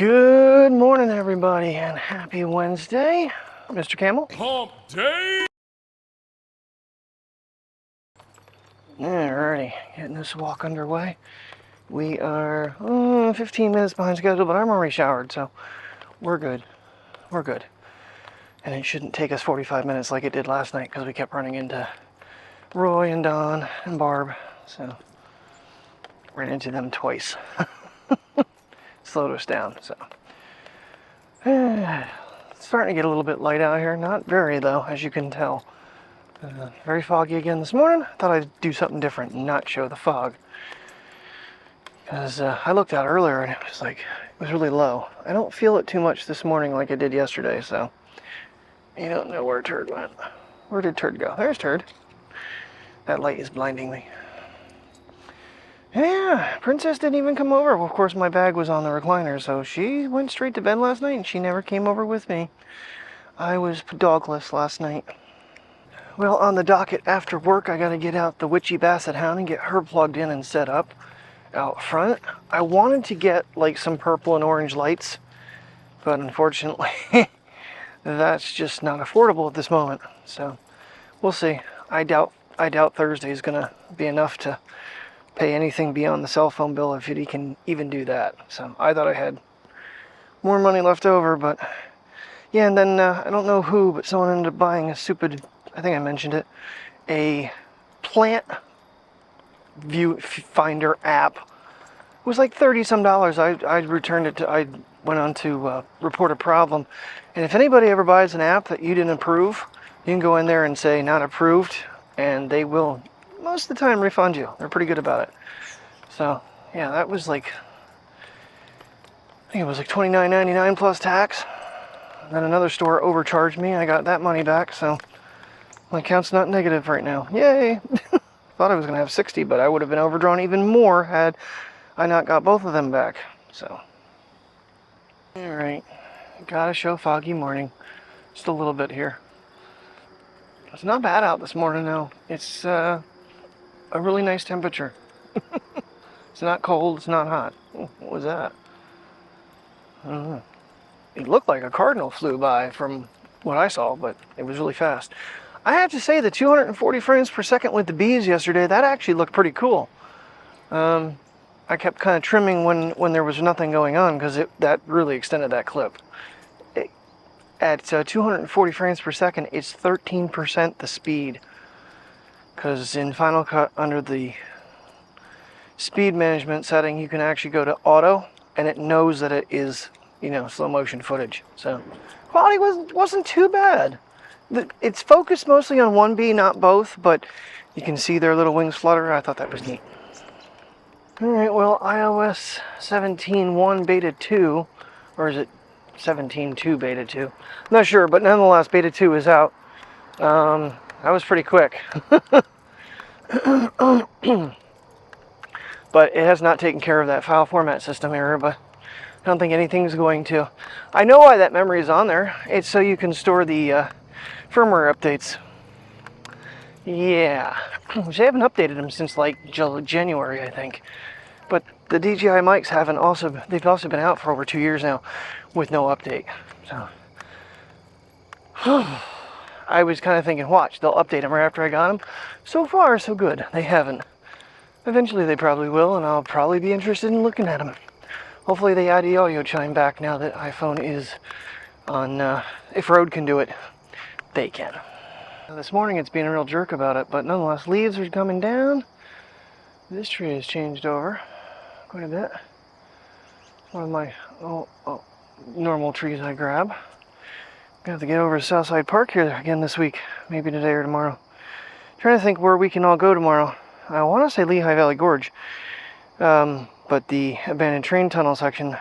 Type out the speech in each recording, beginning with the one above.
Good morning, everybody, and happy Wednesday, Mr. Camel. Hump day! Alrighty, getting this walk underway. We are 15 minutes behind schedule, but I'm already showered, so we're good. We're good. And it shouldn't take us 45 minutes like it did last night because we kept running into Roy and Don and Barb, so ran into them twice. Slowed us down, so. It's starting to get a little bit light out here. Not very, though, as you can tell. Very foggy again this morning. Thought I'd do something different and not show the fog. Because I looked out earlier and it was really low. I don't feel it too much this morning like I did yesterday, so. You don't know where Turd went. Where did Turd go? There's Turd. That light is blinding me. Yeah, Princess didn't even come over. Well, of course, my bag was on the recliner, so she went straight to bed last night and she never came over with me. I was dogless last night. Well, on the docket after work, I gotta get out the Witchy Basset Hound and get her plugged in and set up out front. I wanted to get like some purple and orange lights, but unfortunately, that's just not affordable at this moment. So we'll see. I doubt Thursday is gonna be enough to pay anything beyond the cell phone bill if he can even do that. So I thought I had more money left over, but yeah, and then I don't know who, but someone ended up buying a stupid, I think I mentioned it, a plant view finder app. It was like $30 some. I returned it I went on to report a problem. And if anybody ever buys an app that you didn't approve, you can go in there and say not approved, and they will most of the time refund you. They're pretty good about it. So yeah, that was like, I think it was like $29.99 plus tax. And then another store overcharged me. I got that money back, so my account's not negative right now. Yay! Thought I was gonna have 60, but I would have been overdrawn even more had I not got both of them back. So all right, gotta show foggy morning. Just a little bit here. It's not bad out this morning though. It's a really nice temperature. It's not cold, it's not hot. What was that? I don't know. It looked like a cardinal flew by from what I saw, but it was really fast. I have to say the 240 frames per second with the bees yesterday, that actually looked pretty cool. I kept kind of trimming when there was nothing going on because that really extended that clip. At 240 frames per second, it's 13% the speed. Because in Final Cut, under the speed management setting, you can actually go to auto, and it knows that it is, slow motion footage. So quality wasn't too bad. It's focused mostly on one bee, not both, but you can see their little wings flutter. I thought that was neat. All right, well, iOS 17.1 Beta 2, or is it 17.2 Beta 2? I'm not sure, but nonetheless, Beta 2 is out. That was pretty quick. But it has not taken care of that file format system error, but I don't think anything's going to. I know why that memory is on there. It's so you can store the firmware updates. Yeah, which they haven't updated them since like January, I think. But the DJI mics they've also been out for over 2 years now with no update. So I was kind of thinking, watch, they'll update them right after I got them. So far, so good. They haven't. Eventually they probably will, and I'll probably be interested in looking at them. Hopefully they add the audio chime back now that iPhone is on, if Rode can do it, they can. This morning it's being a real jerk about it, but nonetheless, leaves are coming down. This tree has changed over quite a bit. One of my normal trees I grab. Gonna have to get over to Southside Park here again this week, maybe today or tomorrow. Trying to think where we can all go tomorrow. I want to say Lehigh Valley Gorge, but the abandoned train tunnel section.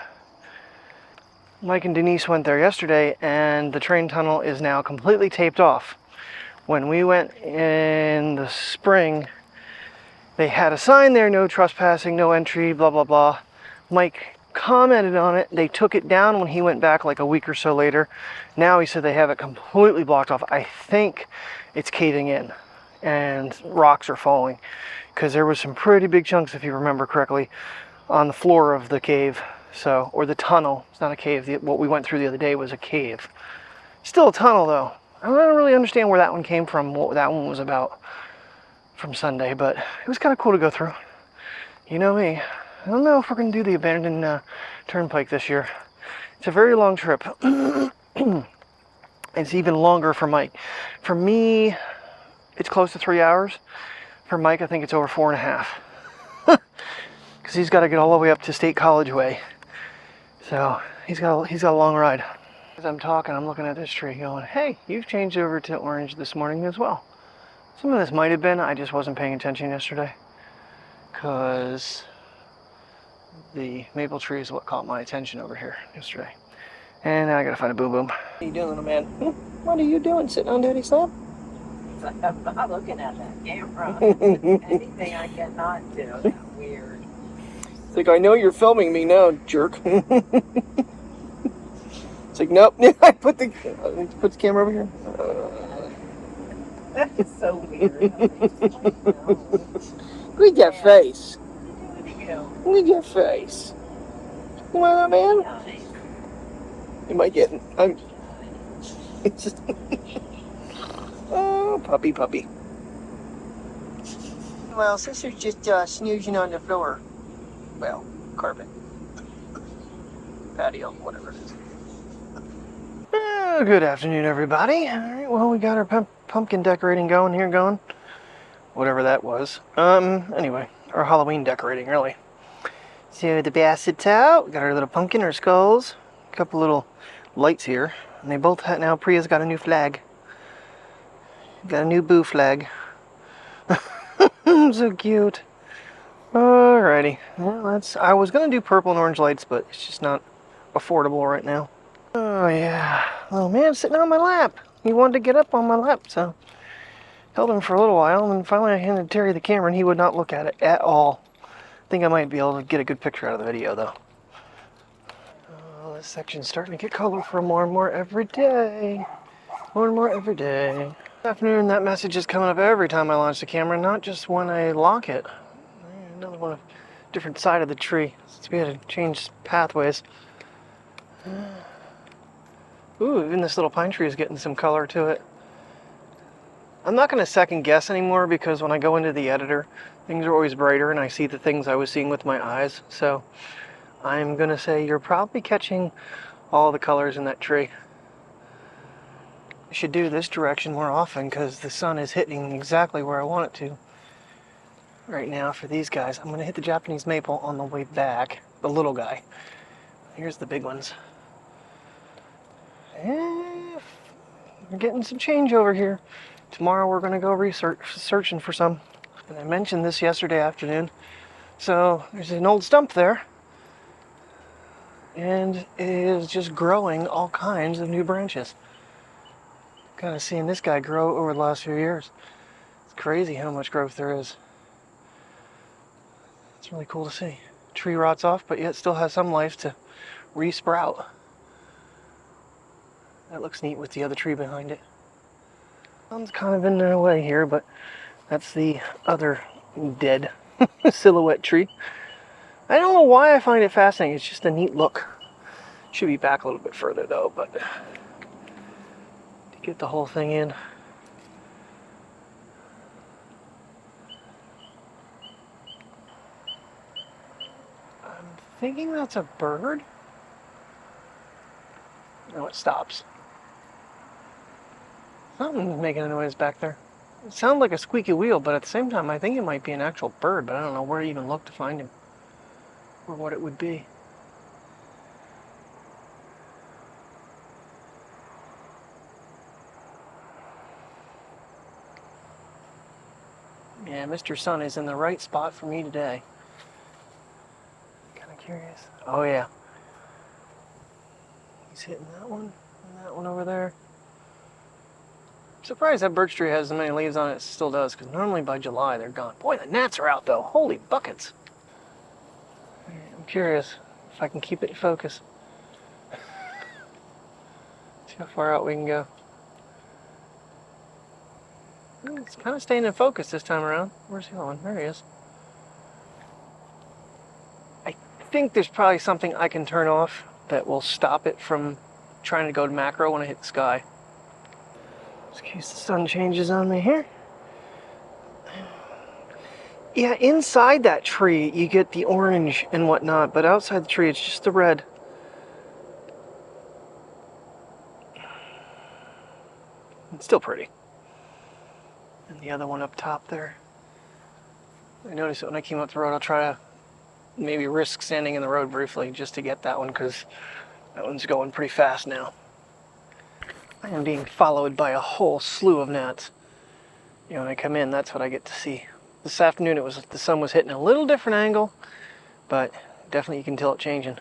Mike and Denise went there yesterday, and the train tunnel is now completely taped off. When we went in the spring, they had a sign there, no trespassing, no entry, blah, blah, blah. Mike commented on it. They took it down when he went back like a week or so later. Now he said they have it completely blocked off. I think it's caving in and rocks are falling because there was some pretty big chunks, if you remember correctly, on the floor of the cave. So, or the tunnel. It's not a cave. What we went through the other day was a cave. Still a tunnel though. I don't really understand where that one came from, what that one was about from Sunday, but it was kind of cool to go through. You know me. I don't know if we're going to do the abandoned turnpike this year. It's a very long trip. It's even longer for Mike. For me, it's close to 3 hours. For Mike, I think it's over 4.5. Because he's got to get all the way up to State College Way. So he's got a long ride. As I'm talking, I'm looking at this tree going, hey, you've changed over to orange this morning as well. Some of this might have been, I just wasn't paying attention yesterday. Because the maple tree is what caught my attention over here yesterday. And now I gotta find a boom boom. What are you doing, little man? What are you doing, sitting on Daddy's lap? I'm not looking at that camera. Anything I cannot do. That's weird. It's like, I know you're filming me now, jerk. It's like, nope. I put the camera over here. That is so weird. Look at that face. Video. Look at your face. Come on, man. Am I getting? It's just. Oh, puppy. Well, sister's just snoozing on the floor. Well, carpet, patio, whatever it is. Good afternoon, everybody. All right, well, we got our pumpkin decorating going. Whatever that was. Anyway, our Halloween decorating, really. So the basset's out. We got our little pumpkin, our skulls, a couple little lights here, and they both have now. Priya's got a new flag. Got a new boo flag. So cute. Alrighty. Well, I was gonna do purple and orange lights, but it's just not affordable right now. Oh yeah. Oh man, sitting on my lap. He wanted to get up on my lap, so held him for a little while, and then finally I handed Terry the camera, and he would not look at it at all. I think I might be able to get a good picture out of the video, though. Oh, this section's starting to get colorful more and more every day. More and more every day. Good afternoon, that message is coming up every time I launch the camera, not just when I lock it. Another one, a different side of the tree, since we had to change pathways. Ooh, even this little pine tree is getting some color to it. I'm not going to second guess anymore, because when I go into the editor, things are always brighter and I see the things I was seeing with my eyes. So I'm going to say you're probably catching all the colors in that tree. I should do this direction more often because the sun is hitting exactly where I want it to. Right now for these guys, I'm going to hit the Japanese maple on the way back. The little guy. Here's the big ones. And we're getting some change over here. Tomorrow we're going to go searching for some. And I mentioned this yesterday afternoon. So there's an old stump there. And it is just growing all kinds of new branches. Kind of seeing this guy grow over the last few years. It's crazy how much growth there is. It's really cool to see. Tree rots off, but yet still has some life to re-sprout. That looks neat with the other tree behind it. Sun's kind of in their way here, but that's the other dead silhouette tree. I don't know why I find it fascinating. It's just a neat look. Should be back a little bit further though, but to get the whole thing in. I'm thinking that's a bird. No, it stops. Something's making a noise back there. It sounds like a squeaky wheel, but at the same time, I think it might be an actual bird, but I don't know where to even look to find him. Or what it would be. Yeah, Mr. Sun is in the right spot for me today. Kind of curious. Oh yeah. He's hitting that one and that one over there. I'm surprised that birch tree has as many leaves on it as it still does, because normally by July they're gone. Boy, the gnats are out though. Holy buckets. I'm curious if I can keep it in focus. See how far out we can go. It's kind of staying in focus this time around. Where's he going? There he is. I think there's probably something I can turn off that will stop it from trying to go to macro when I hit the sky. Just in case the sun changes on me here. Yeah, inside that tree you get the orange and whatnot, but outside the tree it's just the red. It's still pretty. And the other one up top there. I noticed it when I came up the road. I'll try to maybe risk standing in the road briefly just to get that one, because that one's going pretty fast now. I am being followed by a whole slew of gnats. You know, when I come in, that's what I get to see. This afternoon the sun was hitting a little different angle, but definitely you can tell it changing.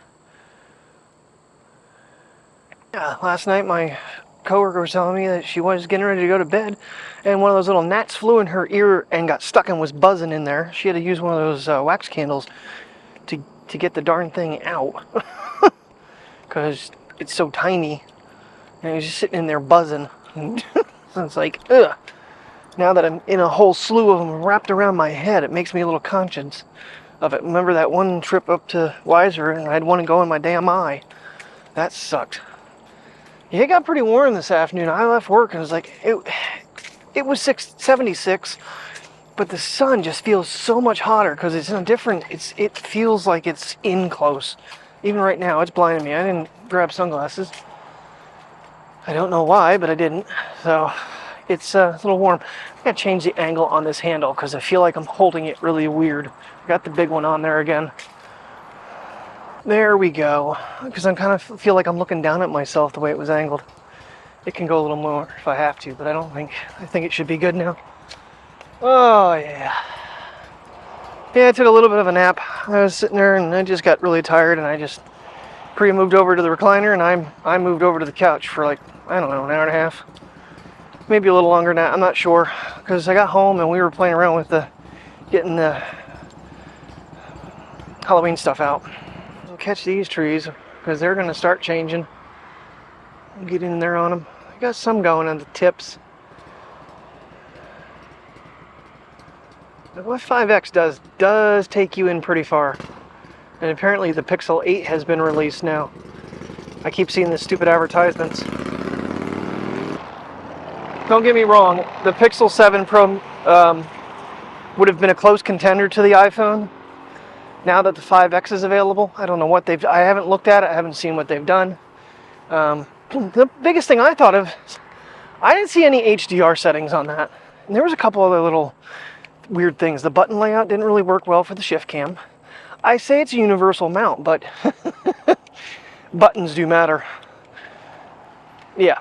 Yeah, last night my coworker was telling me that she was getting ready to go to bed, and one of those little gnats flew in her ear and got stuck and was buzzing in there. She had to use one of those wax candles to get the darn thing out, because it's so tiny, and it was just sitting in there buzzing. So it's like, ugh. Now that I'm in a whole slew of them wrapped around my head, it makes me a little conscious of it. Remember that one trip up to Weiser, and I had one go in my damn eye. That sucked. Yeah, it got pretty warm this afternoon. I left work and it was like, it was 76, but the sun just feels so much hotter because it's in a different, it feels like it's in close. Even right now, it's blinding me. I didn't grab sunglasses. I don't know why, but I didn't. So it's a little warm. I gotta change the angle on this handle because I feel like I'm holding it really weird. Got the big one on there again. There we go. Because I kind of feel like I'm looking down at myself the way it was angled. It can go a little more if I have to, but I think it should be good now. Oh yeah. Yeah, I took a little bit of a nap. I was sitting there and I just got really tired, and I just moved over to the recliner, and I moved over to the couch for like, I don't know, an hour and a half. Maybe a little longer than that, I'm not sure. Because I got home and we were playing around with getting the Halloween stuff out. I'll catch these trees because they're going to start changing. Get in there on them. I got some going on the tips. What 5X does take you in pretty far. And apparently the Pixel 8 has been released now. I keep seeing the stupid advertisements. Don't get me wrong, the Pixel 7 Pro would have been a close contender to the iPhone. Now that the 5X is available, I don't know what I haven't looked at it, I haven't seen what they've done. The biggest thing I thought of, I didn't see any HDR settings on that. And there was a couple other little weird things. The button layout didn't really work well for the ShiftCam. I say it's a universal mount, but buttons do matter. Yeah.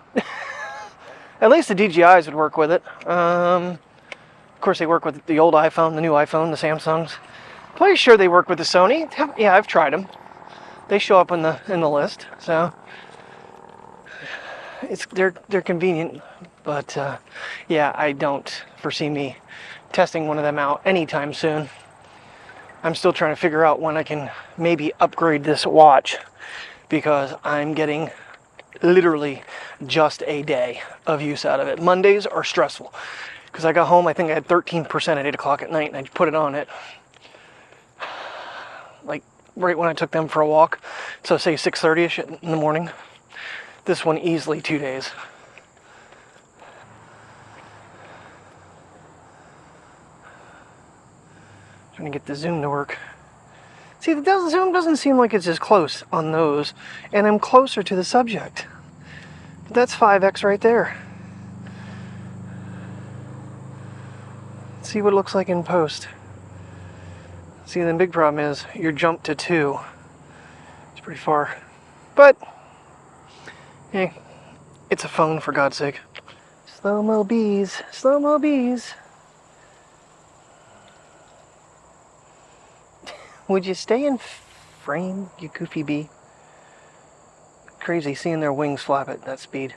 At least the DJIs would work with it. Of course, they work with the old iPhone, the new iPhone, the Samsungs. Pretty sure they work with the Sony. Yeah, I've tried them. They show up in the list. So they're convenient. But yeah, I don't foresee me testing one of them out anytime soon. I'm still trying to figure out when I can maybe upgrade this watch, because I'm getting literally just a day of use out of it. Mondays are stressful because I got home, I think I had 13% at 8 o'clock at night, and I put it on it like right when I took them for a walk. So say 6:30ish in the morning. This one easily 2 days. Trying to get the zoom to work. See, the zoom doesn't seem like it's as close on those, and I'm closer to the subject. But that's 5X right there. Let's see what it looks like in post. See, the big problem is your jump to 2. It's pretty far. But, hey, it's a phone, for God's sake. Slow-mo bees, slow-mo bees. Would you stay in frame, you goofy bee? Crazy seeing their wings flap at that speed.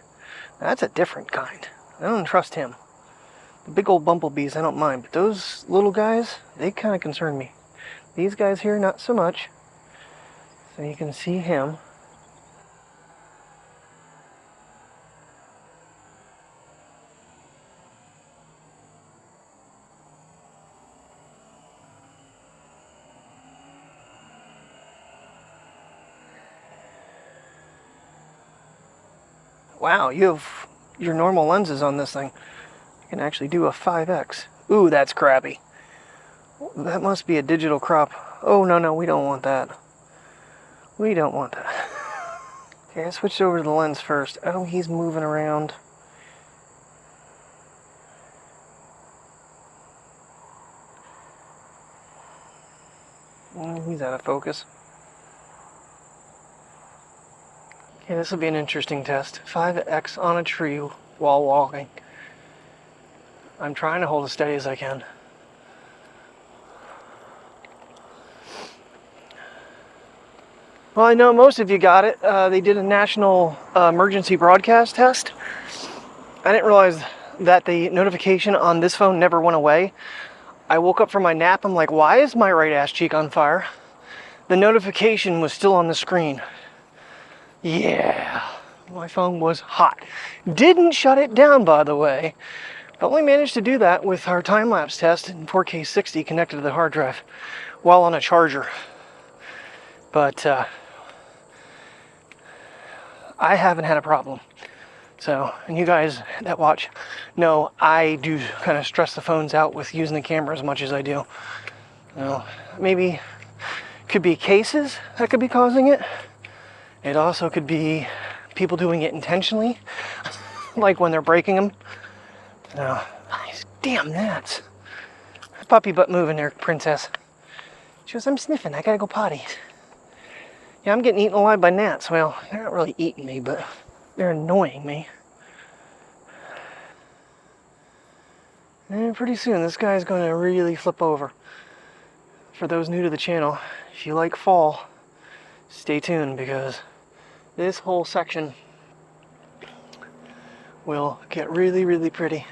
That's a different kind. I don't trust him. The big old bumblebees I don't mind, but those little guys, they kind of concern me. These guys here, not so much. So you can see him. Wow, you have your normal lenses on this thing. You can actually do a 5x. Ooh, that's crappy. That must be a digital crop. Oh, no, we don't want that. We don't want that. Okay, I switched over to the lens first. Oh, he's moving around. He's out of focus. Okay, this will be an interesting test. 5x on a tree while walking. I'm trying to hold as steady as I can. Well, I know most of you got it. They did a national emergency broadcast test. I didn't realize that the notification on this phone never went away. I woke up from my nap. I'm like, why is my right ass cheek on fire? The notification was still on the screen. Yeah, my phone was hot. Didn't shut it down, by the way. I only managed to do that with our time-lapse test in 4K 60 connected to the hard drive while on a charger. But I haven't had a problem. So, and you guys that watch know I do kind of stress the phones out with using the camera as much as I do. You know, maybe could be cases that could be causing it. It also could be people doing it intentionally, like when they're breaking them. Nice damn gnats. Puppy butt moving there, princess. She goes, I'm sniffing, I gotta go potty. Yeah, I'm getting eaten alive by gnats. Well, they're not really eating me, but they're annoying me. And pretty soon, this guy's going to really flip over. For those new to the channel, if you like fall, stay tuned because this whole section will get really, really pretty.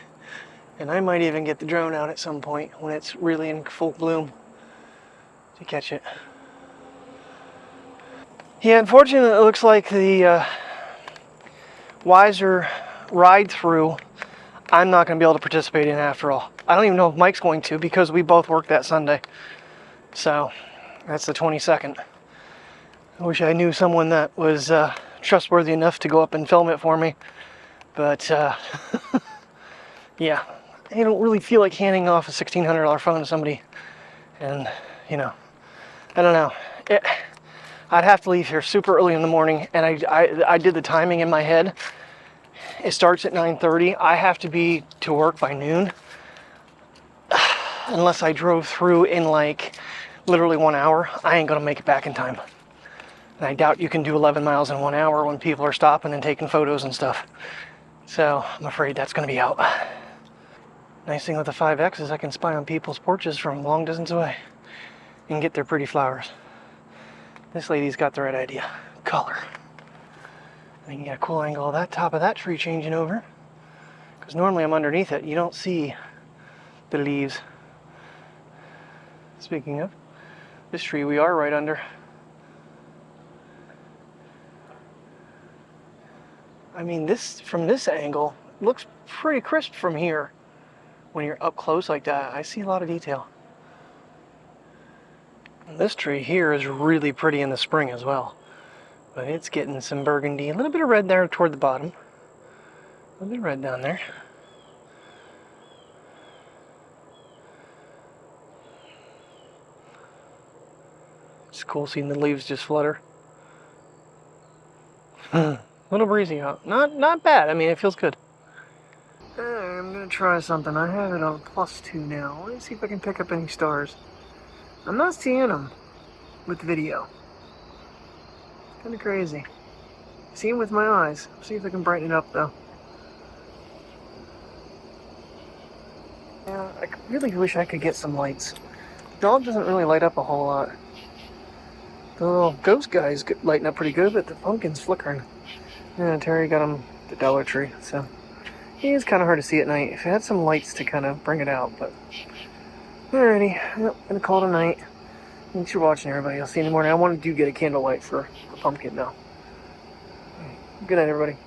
And I might even get the drone out at some point when it's really in full bloom to catch it. Yeah, unfortunately, it looks like the Wiser ride-through I'm not going to be able to participate in after all. I don't even know if Mike's going to because we both work that Sunday. So, that's the 22nd. I wish I knew someone that was trustworthy enough to go up and film it for me. But, yeah, I don't really feel like handing off a $1,600 phone to somebody. And, you know, I don't know. I'd have to leave here super early in the morning, and I did the timing in my head. It starts at 9:30. I have to be to work by noon. Unless I drove through in like literally 1 hour, I ain't gonna make it back in time. And I doubt you can do 11 miles in 1 hour when people are stopping and taking photos and stuff. So I'm afraid that's gonna be out. Nice thing with the 5X is I can spy on people's porches from a long distance away and get their pretty flowers. This lady's got the right idea. Color. And you can get a cool angle of that top of that tree changing over. Because normally I'm underneath it. You don't see the leaves. Speaking of, this tree we are right under. I mean, this from this angle looks pretty crisp from here. When you're up close like that, I see a lot of detail. And this tree here is really pretty in the spring as well. But it's getting some burgundy, a little bit of red there toward the bottom. A little bit of red down there. It's cool seeing the leaves just flutter. A little breezy out. Not bad. I mean, it feels good. I'm gonna try something. I have it on +2 now. Let me see if I can pick up any stars. I'm not seeing them with video. Kind of crazy. See them with my eyes. See if I can brighten it up though. Yeah, I really wish I could get some lights. Dog doesn't really light up a whole lot. The little ghost guy's lighting up pretty good, but the pumpkin's flickering. Yeah, Terry got him the Dollar Tree, so it is kind of hard to see at night. If it had some lights to kind of bring it out, but alrighty, yep, gonna call it a night. Thanks for watching, everybody. I'll see you in the morning. I want to get a candlelight for the pumpkin now. Good night, everybody.